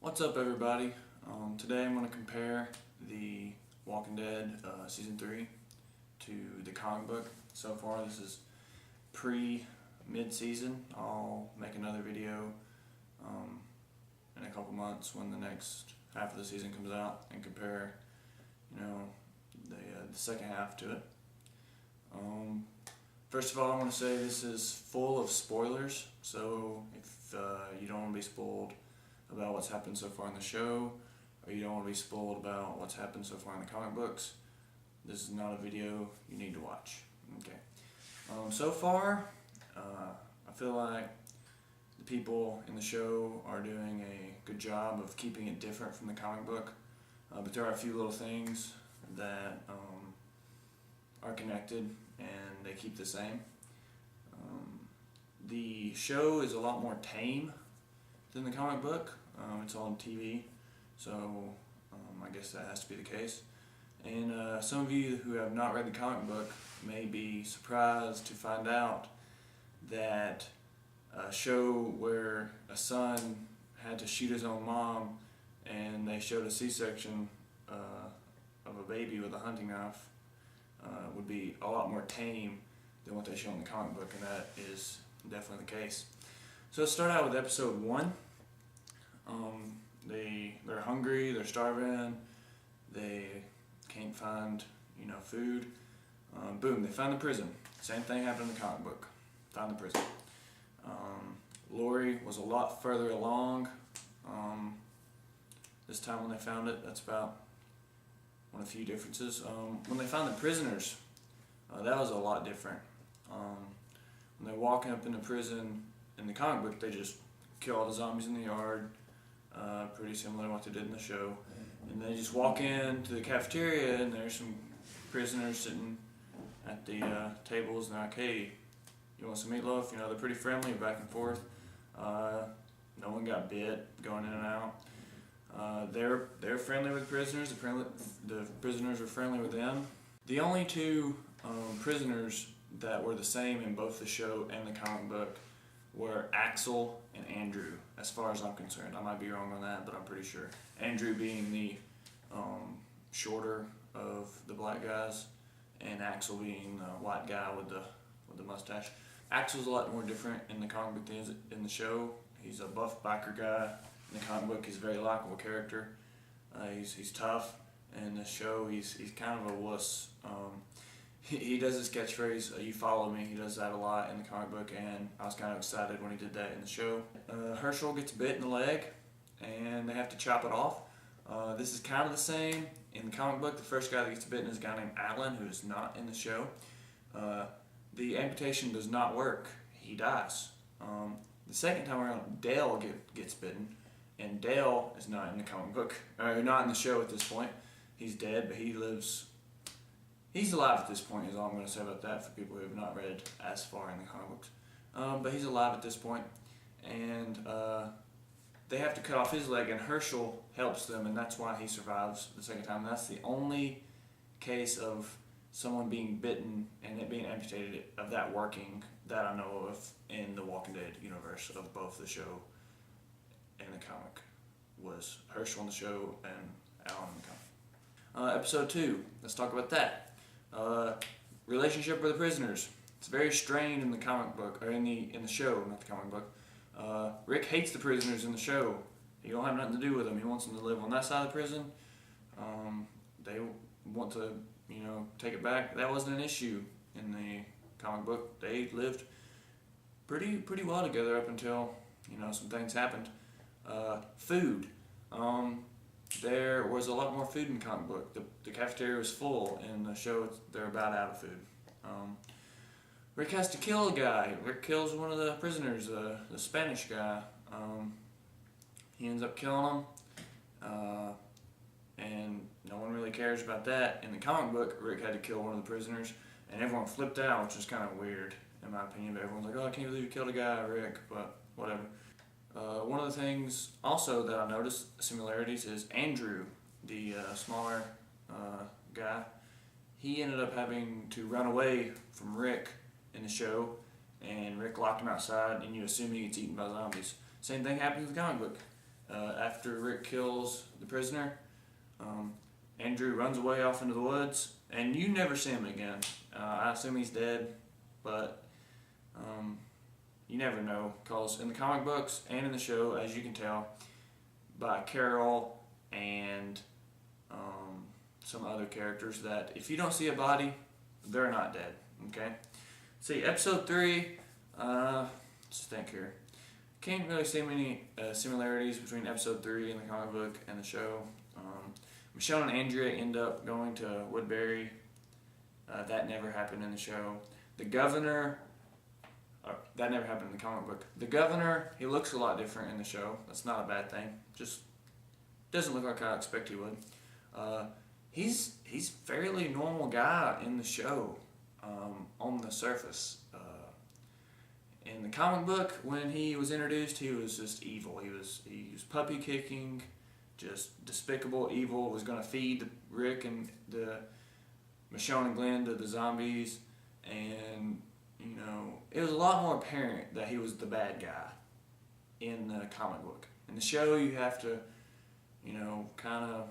What's up, everybody? Today I'm going to compare the Walking Dead Season 3 to the comic book. So far this is mid-season. I'll make another video in a couple months when the next half of the season comes out and compare the second half to it. First of all, I want to say this is full of spoilers, so if you don't want to be spoiled about what's happened so far in the show, or you don't want to be spoiled about what's happened so far in the comic books, this is not a video you need to watch. Okay. So far, I feel like the people in the show are doing a good job of keeping it different from the comic book, but there are a few little things that are connected and they keep the same. The show is a lot more tame than the comic book. It's on TV, so I guess that has to be the case. And some of you who have not read the comic book may be surprised to find out that a show where a son had to shoot his own mom and they showed a C-section of a baby with a hunting knife would be a lot more tame than what they show in the comic book, and that is definitely the case. So let's start out with episode 1. They're hungry, they're starving, they can't find food. Boom, they find the prison. Same thing happened in the comic book. Found the prison. Lori was a lot further along this time when they found it. That's about one of the few differences. When they found the prisoners, that was a lot different. When they're walking up into prison in the comic book, they just kill all the zombies in the yard, pretty similar to what they did in the show. And they just walk into the cafeteria and there's some prisoners sitting at the tables and they're like, hey, you want some meatloaf? They're pretty friendly, back and forth. No one got bit going in and out. They're friendly with prisoners. The prisoners are friendly with them. The only two prisoners that were the same in both the show and the comic book were Axel and Andrew, as far as I'm concerned. I might be wrong on that, but I'm pretty sure. Andrew being the shorter of the black guys, and Axel being the white guy with the mustache. Axel's a lot more different in the comic book than in the show. He's a buff biker guy. In the comic book, he's a very likable character. He's tough. In the show, he's kind of a wuss. He does his catchphrase, you follow me. He does that a lot in the comic book, and I was kind of excited when he did that in the show. Herschel gets bit in the leg, and they have to chop it off. This is kind of the same. In the comic book, the first guy that gets bitten is a guy named Alan, who is not in the show. The amputation does not work. He dies. The second time around, Dale gets bitten, and Dale is not in the comic book, or not in the show at this point. He's dead, but he lives. He's alive at this point, is all I'm going to say about that for people who have not read as far in the comic books. But he's alive at this point, and they have to cut off his leg, and Herschel helps them, and that's why he survives the second time. That's the only case of someone being bitten and it being amputated of that working that I know of in the Walking Dead universe of both the show and the comic. Was Herschel in the show and Alan in the comic. Episode 2, let's talk about that. Relationship with the prisoners. It's very strained in the comic book, or in the show, not the comic book. Rick hates the prisoners in the show. He don't have nothing to do with them. He wants them to live on that side of the prison. They want to, take it back. That wasn't an issue in the comic book. They lived pretty well together up until some things happened. Food. There was a lot more food in the comic book. The cafeteria was full. In the show, they're about out of food. Rick has to kill a guy. Rick kills one of the prisoners, the Spanish guy. He ends up killing him, and no one really cares about that. In the comic book, Rick had to kill one of the prisoners, and everyone flipped out, which was kind of weird, in my opinion. But everyone's like, oh, I can't believe you killed a guy, Rick, but whatever. One of the things also that I noticed similarities is Andrew, the smaller guy. He ended up having to run away from Rick in the show, and Rick locked him outside, and you assume he gets eaten by zombies. Same thing happens in the comic book. After Rick kills the prisoner, Andrew runs away off into the woods, and you never see him again. I assume he's dead, but you never know, because in the comic books and in the show, as you can tell by Carol and some other characters, that if you don't see a body, they're not dead. Okay. See, episode 3. Let's think here. Can't really see many similarities between episode 3 in the comic book and the show. Michonne and Andrea end up going to Woodbury. That never happened in the show. The governor, that never happened in the comic book. The governor, he looks a lot different in the show. That's not a bad thing. Just doesn't look like I expect he would. He's fairly normal guy in the show, on the surface. In the comic book, when he was introduced, he was just evil. He was puppy kicking, just despicable, evil. Was going to feed Rick and the Michonne and Glenn to the zombies, and it was a lot more apparent that he was the bad guy in the comic book. In the show, you have to, kind of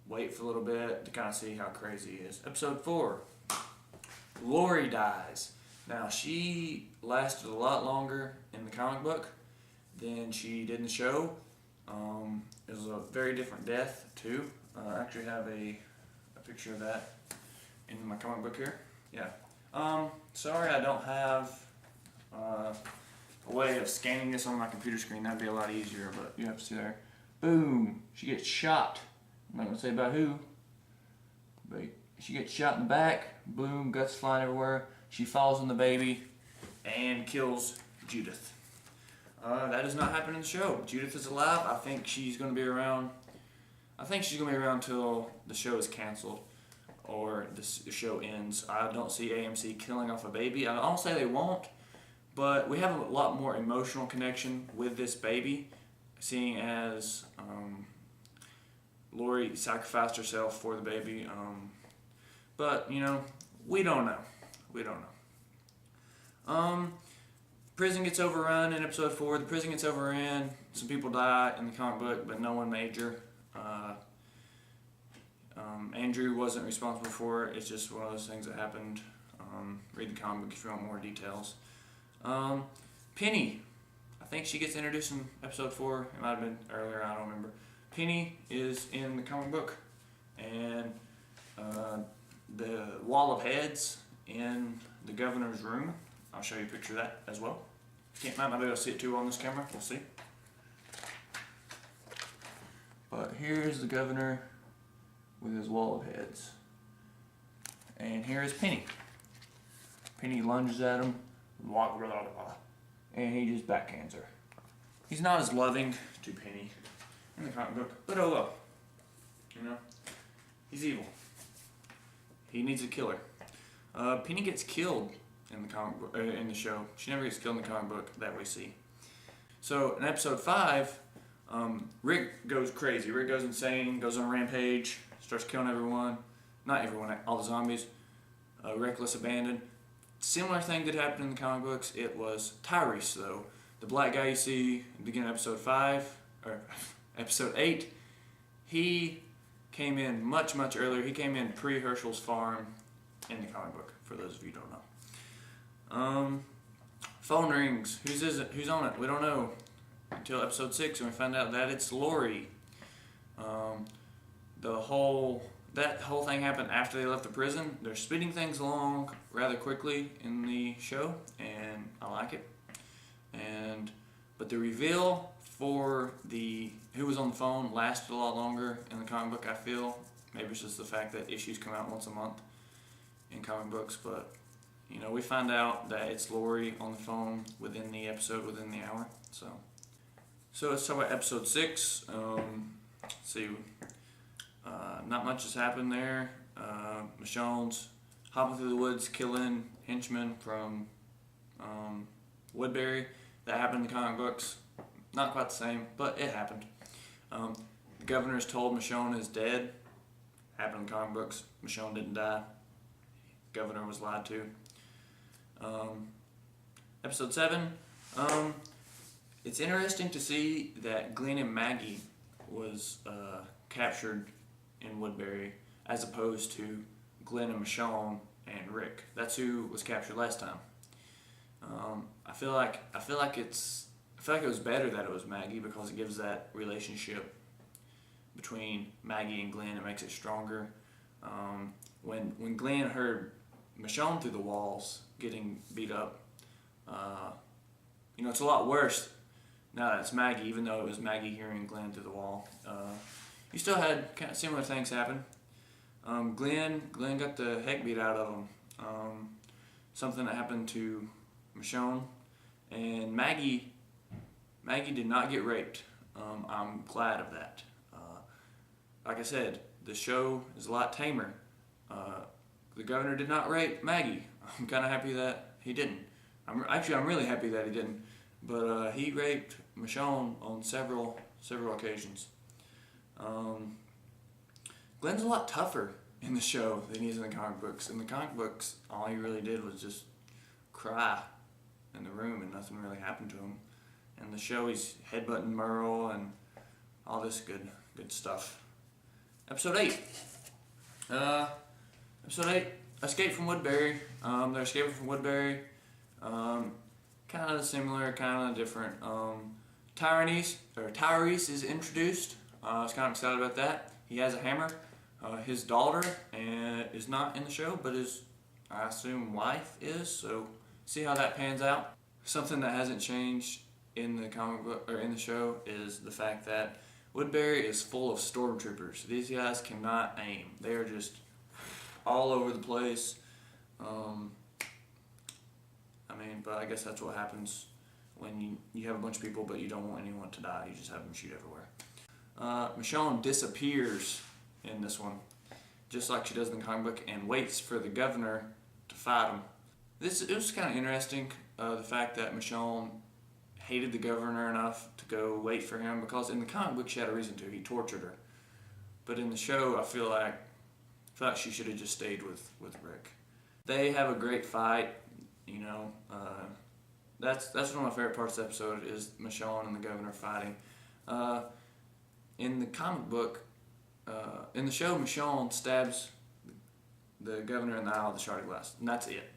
wait for a little bit to kind of see how crazy he is. Episode 4, Lori dies. Now, she lasted a lot longer in the comic book than she did in the show. It was a very different death, too. I actually have a picture of that in my comic book here. Yeah. Sorry I don't have a way of scanning this on my computer screen. That'd be a lot easier, but you have to see there. Boom! She gets shot. I'm not going to say about who, but she gets shot in the back. Boom, guts flying everywhere. She falls on the baby and kills Judith. That does not happen in the show. Judith is alive. I think she's going to be around. I think she's going to be around till the show is canceled or the show ends. I don't see AMC killing off a baby. I don't say they won't, but we have a lot more emotional connection with this baby, seeing as Lori sacrificed herself for the baby. But, we don't know. We don't know. Prison gets overrun in episode 4. The prison gets overrun. Some people die in the comic book, but no one major. Andrew wasn't responsible for it. It's just one of those things that happened. Read the comic book if you want more details. Penny. I think she gets introduced in episode 4. It might have been earlier. I don't remember. Penny is in the comic book. And the wall of heads in the governor's room. I'll show you a picture of that as well. Might not be able to see it too on this camera. We'll see. But here's the governor with his wall of heads. And here is Penny. Penny lunges at him. And he just backhands her. He's not as loving to Penny in the comic book. But oh well. He's evil. He needs to kill her. Penny gets killed in the comic book, in the show. She never gets killed in the comic book that we see. So in episode 5, Rick goes crazy. Rick goes insane, goes on a rampage, starts killing everyone. Not everyone, all the zombies. Reckless abandon. Similar thing that happened in the comic books. It was Tyrese, though. The black guy you see at the beginning of episode 5, or episode 8, he came in much, much earlier. He came in pre-Herschel's farm in the comic book, for those of you who don't know. Phone rings. Who's on it? We don't know until episode 6 when we find out that it's Lori. That whole thing happened after they left the prison. They're speeding things along rather quickly in the show, and I like it. But the reveal for who was on the phone lasted a lot longer in the comic book, I feel. Maybe it's just the fact that issues come out once a month in comic books, but we find out that it's Lori on the phone within the episode, within the hour. So let's talk about episode 6. Let's see. Not much has happened there. Michonne's hopping through the woods, killing henchmen from Woodbury. That happened in the comic books. Not quite the same, but it happened. The governor's told Michonne is dead. Happened in the comic books. Michonne didn't die. Governor was lied to. Episode 7. It's interesting to see that Glenn and Maggie was captured in Woodbury as opposed to Glenn and Michonne and Rick. That's who was captured last time. I feel like it was better that it was Maggie because it gives that relationship between Maggie and Glenn. It makes it stronger. When Glenn heard Michonne through the walls getting beat up, it's a lot worse now that it's Maggie, even though it was Maggie hearing Glenn through the wall. You still had kind of similar things happen. Glenn got the heck beat out of him. Something that happened to Michonne, and Maggie did not get raped. I'm glad of that. Like I said, the show is a lot tamer. The governor did not rape Maggie. I'm kind of happy that he didn't. I'm really happy that he didn't. But he raped Michonne on several occasions. Glenn's a lot tougher in the show than he is in the comic books. In the comic books, all he really did was just cry in the room and nothing really happened to him. In the show, he's headbutting Merle and all this good stuff. Episode 8. Episode 8, Escape from Woodbury. They're escaping from Woodbury. Kind of similar, kind of different. Tyrese is introduced. I was kind of excited about that. He has a hammer. His daughter is not in the show, but his, I assume, wife is. So see how that pans out. Something that hasn't changed in the comic book or in the show is the fact that Woodbury is full of stormtroopers. These guys cannot aim. They are just all over the place. But I guess that's what happens when you have a bunch of people but you don't want anyone to die. You just have them shoot everywhere. Michonne disappears in this one, just like she does in the comic book, and waits for the governor to fight him. It was kind of interesting, the fact that Michonne hated the governor enough to go wait for him, because in the comic book she had a reason to. He tortured her. But in the show, I feel like she should have just stayed with Rick. They have a great fight. That's one of my favorite parts of the episode is Michonne and the governor fighting. In the comic book, in the show, Michonne stabs the governor in the eye with a shard of glass, and that's it.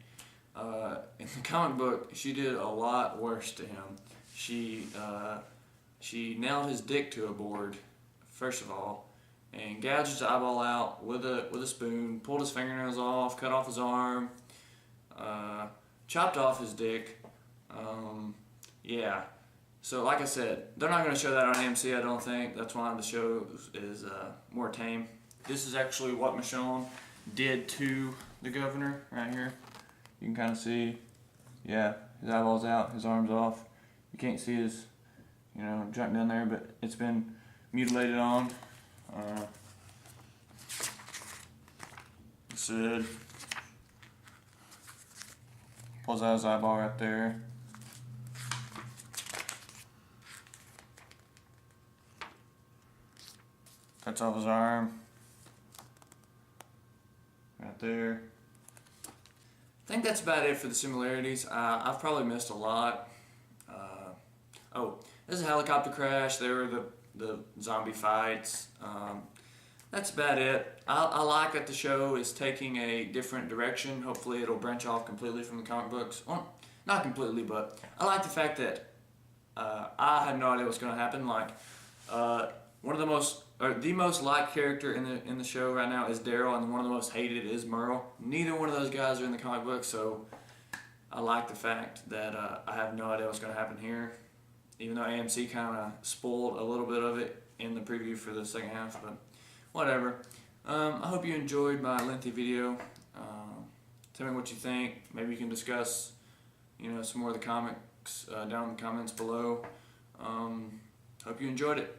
In the comic book, she did a lot worse to him. She nailed his dick to a board, first of all, and gouged his eyeball out with a spoon, pulled his fingernails off, cut off his arm, chopped off his dick. Yeah. So like I said, they're not going to show that on AMC, I don't think. That's why the show is more tame. This is actually what Michonne did to the governor right here. You can kind of see, yeah, his eyeball's out, his arm's off. You can't see his, junk down there, but it's been mutilated on. Said, pulls out his eyeball right there. Cuts off his arm. Right there. I think that's about it for the similarities. I've probably missed a lot. There's a helicopter crash. There were the zombie fights. That's about it. I like that the show is taking a different direction. Hopefully it'll branch off completely from the comic books. Well, not completely, but I like the fact that I had no idea what's going to happen. Like, the most liked character in the show right now is Daryl, and one of the most hated is Merle. Neither one of those guys are in the comic book, so I like the fact that I have no idea what's going to happen here. Even though AMC kind of spoiled a little bit of it in the preview for the second half, but whatever. I hope you enjoyed my lengthy video. Tell me what you think. Maybe you can discuss, some more of the comics down in the comments below. Hope you enjoyed it.